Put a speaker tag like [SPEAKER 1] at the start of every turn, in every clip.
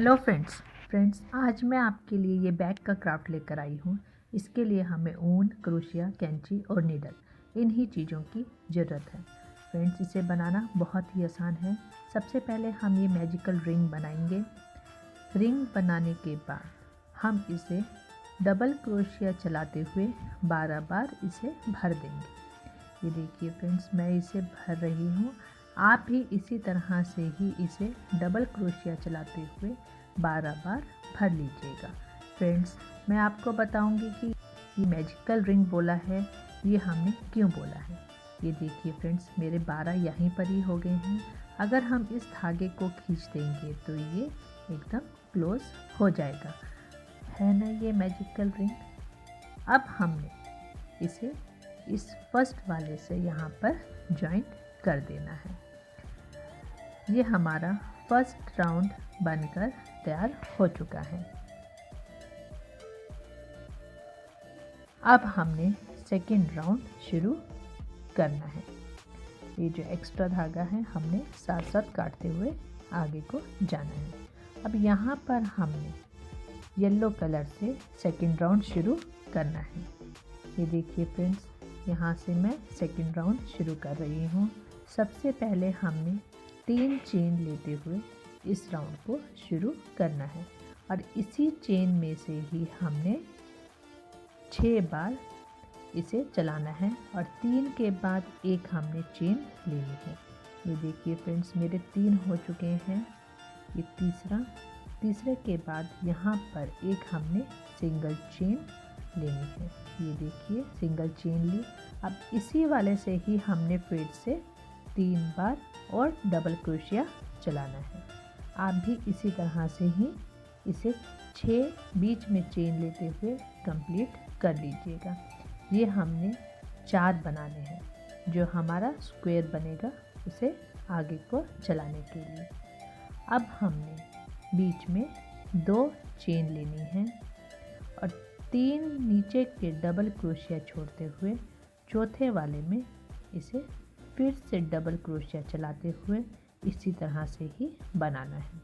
[SPEAKER 1] Hello friends आज मैं आपके लिए ये बैग का क्राफ्ट लेकर आई हूँ। इसके लिए हमें ऊन, क्रोशिया, कैंची और नीडल इन्हीं चीज़ों की ज़रूरत है। फ्रेंड्स, इसे बनाना बहुत ही आसान है। सबसे पहले हम ये मैजिकल रिंग बनाएंगे। रिंग बनाने के बाद हम इसे डबल क्रोशिया चलाते हुए 12 बार इसे भर देंगे। ये देखिए फ्रेंड्स, मैं इसे भर रही हूँ। आप भी इसी तरह से ही इसे डबल क्रोशिया चलाते हुए 12 बार भर लीजिएगा। फ्रेंड्स, मैं आपको बताऊंगी कि ये मैजिकल रिंग बोला है, ये हमने क्यों बोला है। ये देखिए फ्रेंड्स, मेरे 12 यहीं पर ही हो गए हैं। अगर हम इस धागे को खींच देंगे तो ये एकदम क्लोज हो जाएगा, है ना ये मैजिकल रिंग। अब हमने इसे इस फर्स्ट वाले से यहाँ पर जॉइंट कर देना है। ये हमारा फर्स्ट राउंड बनकर तैयार हो चुका है। अब हमने सेकेंड राउंड शुरू करना है। ये जो एक्स्ट्रा धागा है हमने साथ साथ काटते हुए आगे को जाना है। अब यहाँ पर हमने येलो कलर से सेकेंड राउंड शुरू करना है। ये देखिए फ्रेंड्स, यहाँ से मैं सेकेंड राउंड शुरू कर रही हूँ। सबसे पहले हमने 3 चेन लेते हुए इस राउंड को शुरू करना है और इसी चेन में से ही हमने 6 बार इसे चलाना है और 3 के बाद एक हमने चेन लेनी है। ये देखिए फ्रेंड्स, मेरे 3 हो चुके हैं। ये तीसरे के बाद यहाँ पर एक हमने सिंगल चेन लेनी है। ये देखिए, सिंगल चेन ली। अब इसी वाले से ही हमने फिर से 3 बार और डबल क्रोशिया चलाना है। आप भी इसी तरह से ही इसे 6 बीच में चेन लेते हुए कंप्लीट कर लीजिएगा। ये हमने 4 बनाने हैं, जो हमारा स्क्वायर बनेगा उसे आगे को चलाने के लिए। अब हमने बीच में 2 चेन लेनी है और 3 नीचे के डबल क्रोशिया छोड़ते हुए चौथे वाले में इसे फिर से डबल क्रोशिया चलाते हुए इसी तरह से ही बनाना है।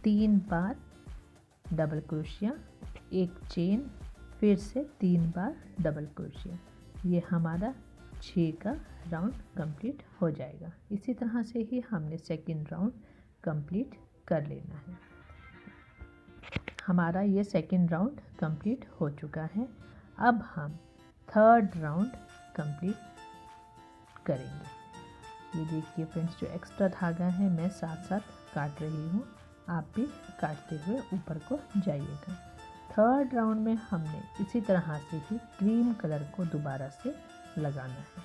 [SPEAKER 1] 3 बार डबल क्रोशिया, एक चेन, फिर से 3 बार डबल क्रोशिया। ये हमारा 6 का राउंड कंप्लीट हो जाएगा। इसी तरह से ही हमने सेकंड राउंड कंप्लीट कर लेना है। हमारा ये सेकंड राउंड कंप्लीट हो चुका है। अब हम थर्ड राउंड कंप्लीट करेंगे। ये देखिए फ्रेंड्स, जो एक्स्ट्रा धागा है मैं साथ साथ काट रही हूँ। आप भी काटते हुए ऊपर को जाइएगा। थर्ड राउंड में हमने इसी तरह से ही क्रीम कलर को दोबारा से लगाना है।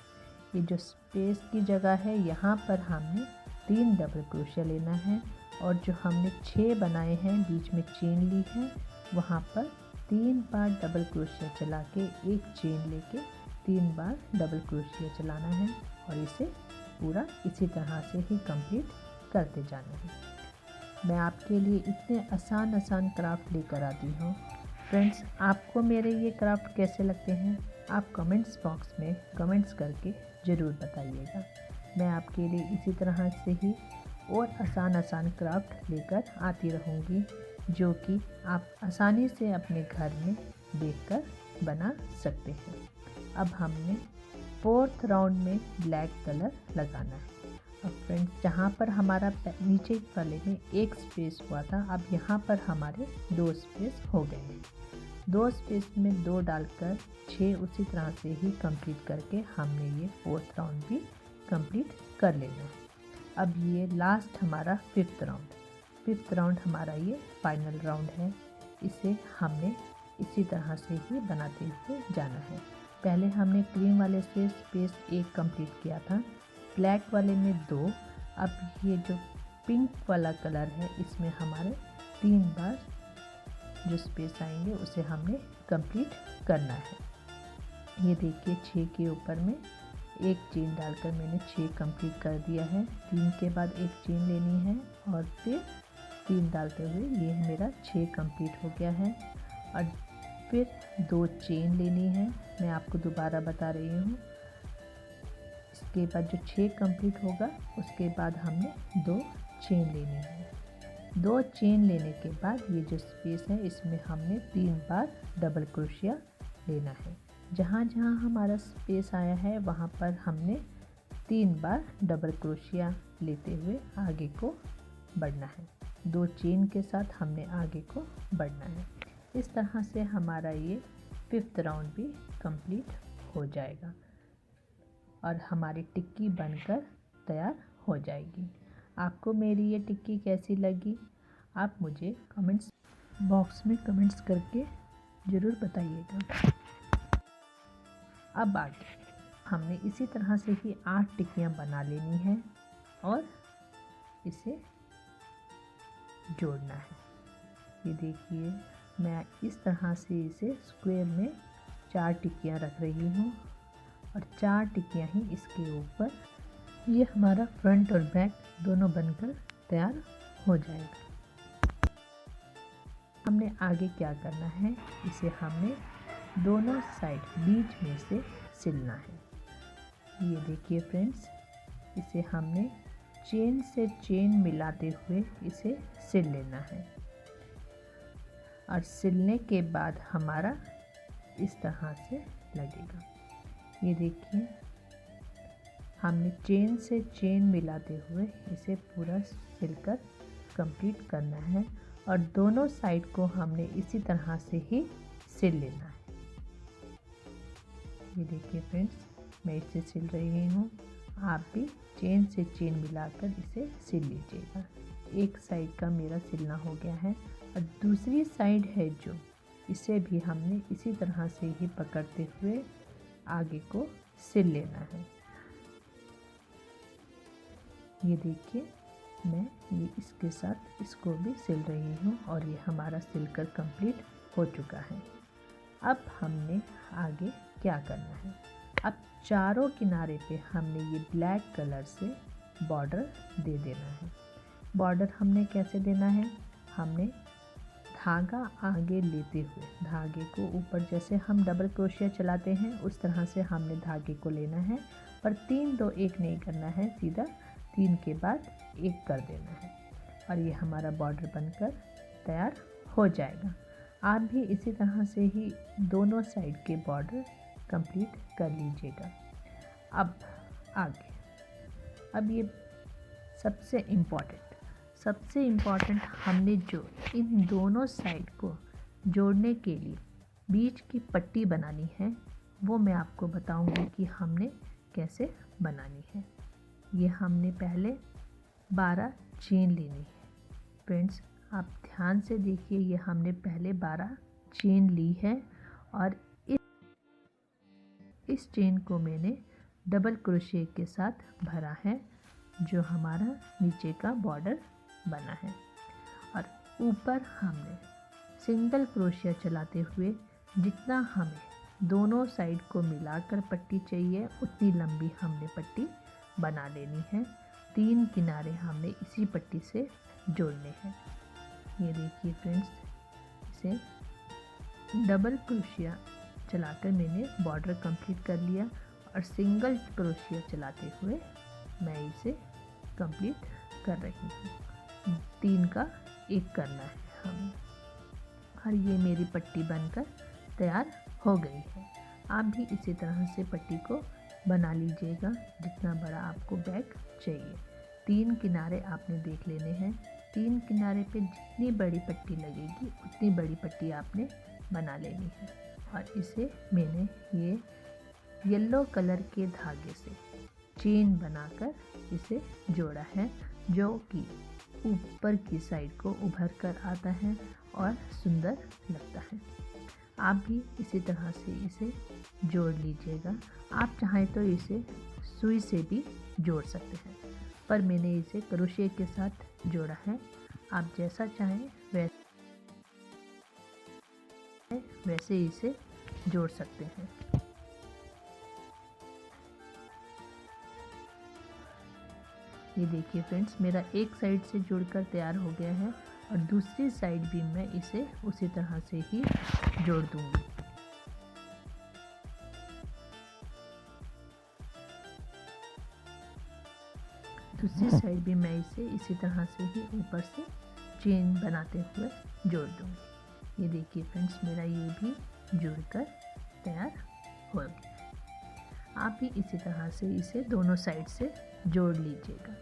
[SPEAKER 1] ये जो स्पेस की जगह है यहाँ पर हमने 3 डबल क्रोशिया लेना है और जो हमने 6 बनाए हैं बीच में चेन ली है, वहाँ पर 3 बार डबल क्रोशिया चला के एक चेन लेके 3 बार डबल क्रोशिया चलाना है और इसे पूरा इसी तरह से ही कंप्लीट करते जाना है। मैं आपके लिए इतने आसान क्राफ्ट लेकर आती हूँ। फ्रेंड्स, आपको मेरे ये क्राफ्ट कैसे लगते हैं, आप कमेंट्स बॉक्स में कमेंट्स करके ज़रूर बताइएगा। मैं आपके लिए इसी तरह से ही और आसान क्राफ्ट लेकर आती रहूँगी, जो कि आप आसानी से अपने घर में देखकर बना सकते हैं। अब हमने फोर्थ राउंड में ब्लैक कलर लगाना है। अब फ्रेंड्स, जहाँ पर हमारा नीचे वाले में एक स्पेस हुआ था, अब यहाँ पर हमारे 2 स्पेस हो गए हैं। 2 स्पेस में 2 डालकर 6 उसी तरह से ही कंप्लीट करके हमने ये फोर्थ राउंड भी कंप्लीट कर लेना है। अब ये लास्ट हमारा फिफ्थ राउंड हमारा ये फाइनल राउंड है। इसे हमने इसी तरह से ही बनाते हुए जाना है। पहले हमने क्रीम वाले से स्पेस 1 कंप्लीट किया था, ब्लैक वाले में 2। अब ये जो पिंक वाला कलर है, इसमें हमारे 3 बार जो स्पेस आएंगे उसे हमने कंप्लीट करना है। ये देखिए, 6 के ऊपर में एक चेन डालकर मैंने 6 कंप्लीट कर दिया है। 3 के बाद एक चेन लेनी है और फिर 3 डालते हुए ये मेरा 6 कंप्लीट हो गया है। और फिर 2 चेन लेनी है, मैं आपको दोबारा बता रही हूँ। इसके बाद जो 6 कंप्लीट होगा उसके बाद हमने 2 चेन लेनी है। 2 चेन लेने के बाद ये जो स्पेस है इसमें हमने 3 बार डबल क्रोशिया लेना है। जहाँ जहाँ हमारा स्पेस आया है वहाँ पर हमने 3 बार डबल क्रोशिया लेते हुए आगे को बढ़ना है। 2 चेन के साथ हमने आगे को बढ़ना है। इस तरह से हमारा ये 5th राउंड भी कंप्लीट हो जाएगा और हमारी टिक्की बनकर तैयार हो जाएगी। आपको मेरी ये टिक्की कैसी लगी आप मुझे कमेंट्स बॉक्स में कमेंट्स करके ज़रूर बताइएगा। अब आगे हमने इसी तरह से ही 8 टिक्कियाँ बना लेनी है और इसे जोड़ना है। ये देखिए मैं इस तरह से इसे स्क्वायर में 4 टिक्कियाँ रख रही हूँ और 4 टिक्कियाँ ही इसके ऊपर। ये हमारा फ्रंट और बैक दोनों बनकर तैयार हो जाएगा। हमने आगे क्या करना है, इसे हमने दोनों साइड बीच में से सिलना है। ये देखिए फ्रेंड्स, इसे हमने चेन से चेन मिलाते हुए इसे सिल लेना है और सिलने के बाद हमारा इस तरह से लगेगा। ये देखिए हमने चेन से चेन मिलाते हुए इसे पूरा सिलकर कंप्लीट करना है और दोनों साइड को हमने इसी तरह से ही सिल लेना है। ये देखिए फ्रेंड्स, मैं इसे सिल रही हूँ, आप भी चेन से चेन मिलाकर इसे सिल लीजिएगा। एक साइड का मेरा सिलना हो गया है और दूसरी साइड है जो, इसे भी हमने इसी तरह से ही पकड़ते हुए आगे को सिल लेना है। ये देखिए मैं ये इसके साथ इसको भी सिल रही हूँ और ये हमारा सिलकर कंप्लीट हो चुका है। अब हमने आगे क्या करना है, अब चारों किनारे पे हमने ये ब्लैक कलर से बॉर्डर दे देना है। बॉर्डर हमने कैसे देना है, हमने धागा आगे लेते हुए धागे को ऊपर, जैसे हम डबल क्रोशिया चलाते हैं उस तरह से हमने धागे को लेना है, पर 3 2 1 नहीं करना है, सीधा 3 के बाद 1 कर देना है और ये हमारा बॉर्डर बनकर तैयार हो जाएगा। आप भी इसी तरह से ही दोनों साइड के बॉर्डर कंप्लीट कर लीजिएगा। अब आगे, अब ये सबसे इम्पॉर्टेंट हमने जो इन दोनों साइड को जोड़ने के लिए बीच की पट्टी बनानी है वो मैं आपको बताऊंगी कि हमने कैसे बनानी है। ये हमने पहले 12 चेन लेनी है। फ्रेंड्स आप ध्यान से देखिए, ये हमने पहले 12 चेन ली है और इस चेन को मैंने डबल क्रोशिया के साथ भरा है, जो हमारा नीचे का बॉर्डर बना है। और ऊपर हमने सिंगल क्रोशिया चलाते हुए जितना हमें दोनों साइड को मिलाकर पट्टी चाहिए उतनी लंबी हमने पट्टी बना लेनी है। 3 किनारे हमने इसी पट्टी से जोड़ने हैं। ये देखिए फ्रेंड्स, इसे डबल क्रोशिया चलाकर मैंने बॉर्डर कंप्लीट कर लिया और सिंगल क्रोशिया चलाते हुए मैं इसे कंप्लीट कर रही हूँ। 3 का 1 करना है हमें और ये मेरी पट्टी बनकर तैयार हो गई है। आप भी इसी तरह से पट्टी को बना लीजिएगा जितना बड़ा आपको बैग चाहिए। 3 किनारे आपने देख लेने हैं। 3 किनारे पे जितनी बड़ी पट्टी लगेगी उतनी बड़ी पट्टी आपने बना लेनी है और इसे मैंने ये येलो कलर के धागे से चेन बनाकर इसे जोड़ा है, जो कि ऊपर की साइड को उभर कर आता है और सुंदर लगता है। आप भी इसी तरह से इसे जोड़ लीजिएगा। आप चाहें तो इसे सुई से भी जोड़ सकते हैं, पर मैंने इसे क्रोशिया के साथ जोड़ा है। आप जैसा चाहें वैसे इसे जोड़ सकते हैं। ये देखिए फ्रेंड्स, मेरा एक साइड से जुड़कर तैयार हो गया है और दूसरी साइड भी मैं इसे उसी तरह से ही जोड़ दूंगी। दूसरी साइड भी मैं इसे इसी तरह से ही ऊपर से चेन बनाते हुए जोड़ दूँगी। ये देखिए फ्रेंड्स, मेरा ये भी जुड़कर तैयार हो गया। आप भी इसी तरह से इसे दोनों साइड से जोड़ लीजिएगा।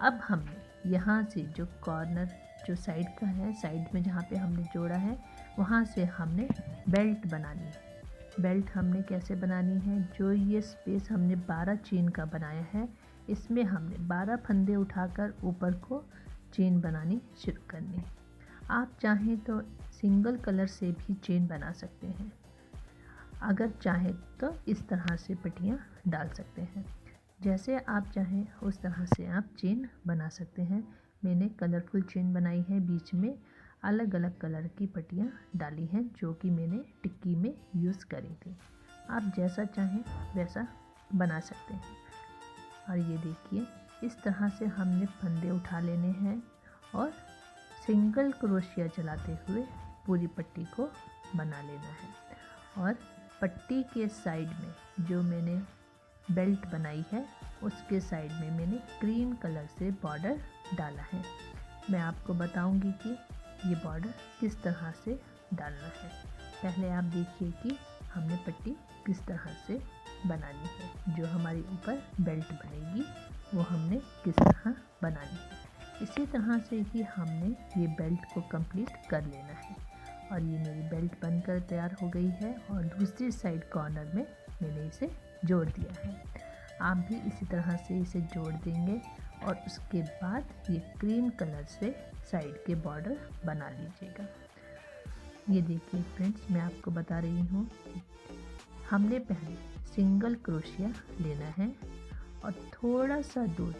[SPEAKER 1] अब हमने यहाँ से जो कॉर्नर जो साइड का है, साइड में जहाँ पे हमने जोड़ा है वहाँ से हमने बेल्ट बनानी है। बेल्ट हमने कैसे बनानी है, जो ये स्पेस हमने 12 चेन का बनाया है, इसमें हमने 12 फंदे उठाकर ऊपर को चेन बनानी शुरू करनी है। आप चाहें तो सिंगल कलर से भी चेन बना सकते हैं। अगर चाहें तो इस तरह से पट्टियाँ डाल सकते हैं। जैसे आप चाहें उस तरह से आप चेन बना सकते हैं। मैंने कलरफुल चेन बनाई है, बीच में अलग अलग कलर की पट्टियाँ डाली हैं जो कि मैंने टिक्की में यूज़ करी थी। आप जैसा चाहें वैसा बना सकते हैं। और ये देखिए, इस तरह से हमने फंदे उठा लेने हैं और सिंगल क्रोशिया चलाते हुए पूरी पट्टी को बना लेना है। और पट्टी के साइड में जो मैंने बेल्ट बनाई है उसके साइड में मैंने क्रीम कलर से बॉर्डर डाला है। मैं आपको बताऊंगी कि ये बॉर्डर किस तरह से डालना है। पहले आप देखिए कि हमने पट्टी किस तरह से बनानी है। जो हमारी ऊपर बेल्ट बनेगी वो हमने किस तरह बनानी है। इसी तरह से ही हमने ये बेल्ट को कंप्लीट कर लेना है। और ये मेरी बेल्ट बनकर तैयार हो गई है और दूसरी साइड कॉर्नर में मैंने इसे जोड़ दिया है। आप भी इसी तरह से इसे जोड़ देंगे और उसके बाद ये क्रीम कलर से साइड के बॉर्डर बना लीजिएगा। ये देखिए फ्रेंड्स, मैं आपको बता रही हूँ, हमने पहले सिंगल क्रोशिया लेना है और थोड़ा सा दूर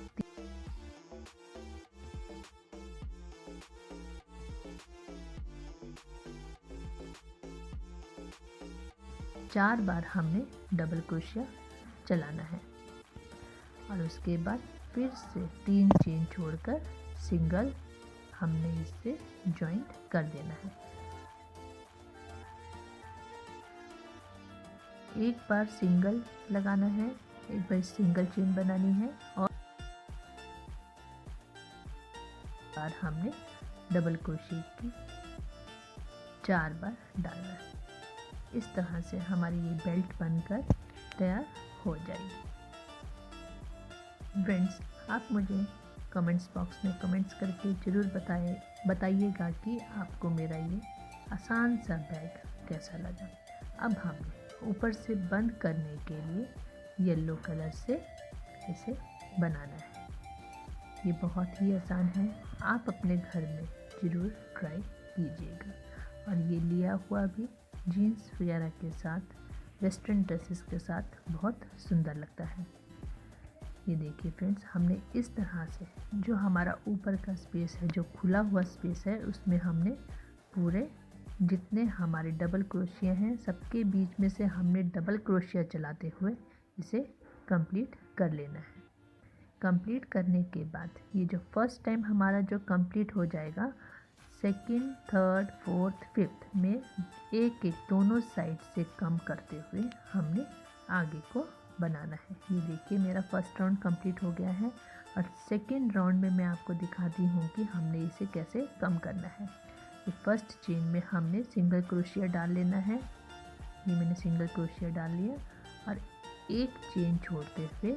[SPEAKER 1] 4 बार हमने डबल क्रोशिया चलाना है और उसके बाद फिर से 3 चेन छोड़कर सिंगल हमने इससे जॉइंट कर देना है। एक बार सिंगल लगाना है, एक बार सिंगल चेन बनानी है और बार हमने डबल क्रोशिया की 4 बार डालना है। इस तरह से हमारी ये बेल्ट बनकर तैयार हो जाएगी। फ्रेंड्स, आप मुझे कमेंट्स बॉक्स में कमेंट्स करके ज़रूर बताइएगा कि आपको मेरा ये आसान सा बैग कैसा लगा। अब हमने ऊपर से बंद करने के लिए येलो कलर से इसे बनाना है। ये बहुत ही आसान है, आप अपने घर में ज़रूर ट्राई कीजिएगा। और ये लिया हुआ भी जीन्स वगैरह के साथ, वेस्टर्न ड्रेसेस के साथ बहुत सुंदर लगता है। ये देखिए फ्रेंड्स, हमने इस तरह से जो हमारा ऊपर का स्पेस है, जो खुला हुआ स्पेस है, उसमें हमने पूरे जितने हमारे डबल क्रोशिया हैं सबके बीच में से हमने डबल क्रोशिया चलाते हुए इसे कंप्लीट कर लेना है। कंप्लीट करने के बाद ये जो फर्स्ट टाइम हमारा जो कंप्लीट हो जाएगा, सेकंड, थर्ड, फोर्थ, फिफ्थ में एक एक दोनों साइड से कम करते हुए हमने आगे को बनाना है। ये देखिए, मेरा फर्स्ट राउंड कंप्लीट हो गया है और सेकंड राउंड में मैं आपको दिखाती हूँ कि हमने इसे कैसे कम करना है। ये फर्स्ट चेन में हमने सिंगल क्रोशिया डाल लेना है। ये मैंने सिंगल क्रोशिया डाल लिया और एक चेन छोड़ते हुए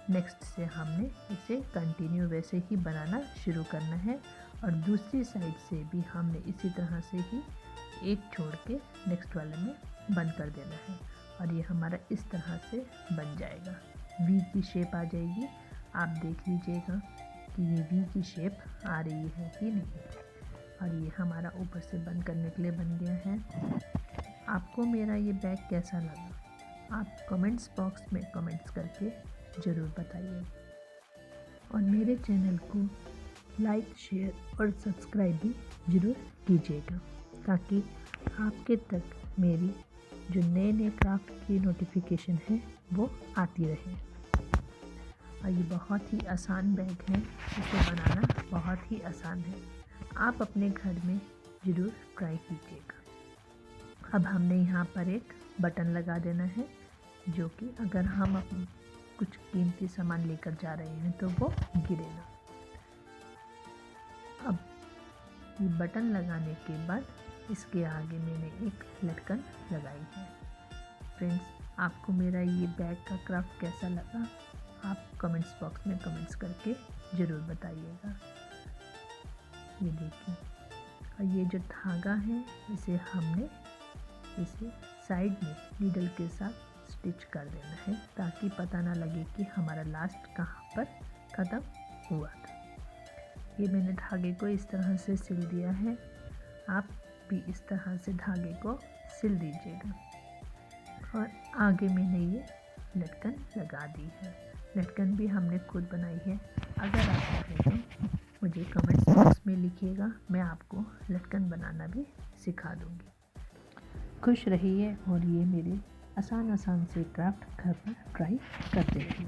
[SPEAKER 1] नेक्स्ट से हमने इसे कंटिन्यू वैसे ही बनाना शुरू करना है और दूसरी साइड से भी हमने इसी तरह से ही एक छोड़ के नेक्स्ट वाले में बंद कर देना है और ये हमारा इस तरह से बन जाएगा। वी की शेप आ जाएगी। आप देख लीजिएगा कि ये वी की शेप आ रही है कि नहीं। और ये हमारा ऊपर से बंद करने के लिए बन गया है। आपको मेरा ये बैग कैसा लगा, आप कमेंट्स बॉक्स में कमेंट्स करके ज़रूर बताइए और मेरे चैनल को लाइक, शेयर और सब्सक्राइब भी ज़रूर कीजिएगा ताकि आपके तक मेरी जो नए नए क्राफ्ट की नोटिफिकेशन है वो आती रहे। और ये बहुत ही आसान बैग है, इसे बनाना बहुत ही आसान है। आप अपने घर में ज़रूर ट्राई कीजिएगा। अब हमने यहाँ पर एक बटन लगा देना है जो कि अगर हम अपने कुछ कीमती सामान लेकर जा रहे हैं तो वो गिरे ना। अब ये बटन लगाने के बाद इसके आगे मैंने एक लटकन लगाई है। फ्रेंड्स, आपको मेरा ये बैग का क्राफ्ट कैसा लगा आप कमेंट्स बॉक्स में कमेंट्स करके ज़रूर बताइएगा। ये देखिए, और ये जो धागा है इसे हमने इसे साइड में नीडल के साथ स्टिच कर देना है ताकि पता ना लगे कि हमारा लास्ट कहाँ पर ख़त्म हुआ था। ये मैंने धागे को इस तरह से सिल दिया है, आप भी इस तरह से धागे को सिल दीजिएगा। और आगे मैंने ये लटकन लगा दी है। लटकन भी हमने खुद बनाई है। अगर आप चाहें तो मुझे कमेंट्स बॉक्स में लिखिएगा, मैं आपको लटकन बनाना भी सिखा दूँगी। खुश रहिए और ये मेरे आसान से क्राफ्ट घर पर ट्राई करते रहिए।